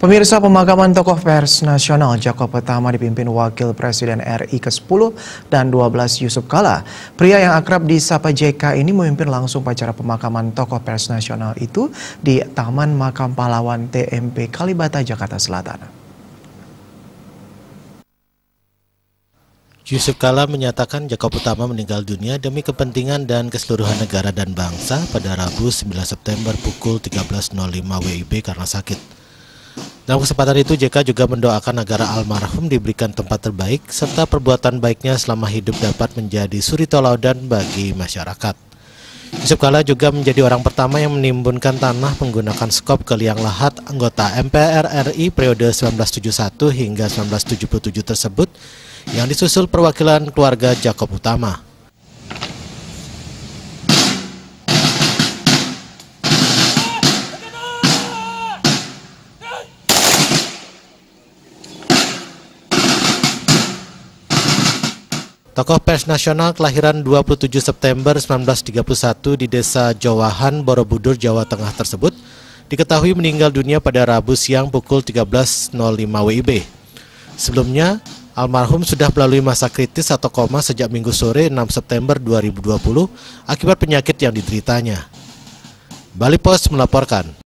Pemirsa, pemakaman tokoh pers nasional Jakob Pertama dipimpin Wakil Presiden RI ke-10 dan 12 Yusuf Kala. Pria yang akrab disapa JK ini memimpin langsung upacara pemakaman tokoh pers nasional itu di Taman Makam Pahlawan TMP Kalibata, Jakarta Selatan. Yusuf Kala menyatakan Jakob Pertama meninggal dunia demi kepentingan dan keseluruhan negara dan bangsa pada Rabu 9 September pukul 13.05 WIB karena sakit. Dalam kesempatan itu, JK juga mendoakan agar almarhum diberikan tempat terbaik serta perbuatan baiknya selama hidup dapat menjadi suri tauladan bagi masyarakat. Yusuf Kala juga menjadi orang pertama yang menimbunkan tanah menggunakan skop ke liang lahat anggota MPR RI periode 1971 hingga 1977 tersebut yang disusul perwakilan keluarga Jakob Utama. Tokoh pers nasional kelahiran 27 September 1931 di Desa Jowahan, Borobudur, Jawa Tengah tersebut diketahui meninggal dunia pada Rabu siang pukul 13.05 WIB. Sebelumnya, almarhum sudah melalui masa kritis atau koma sejak Minggu sore 6 September 2020 akibat penyakit yang dideritanya. Bali Post melaporkan.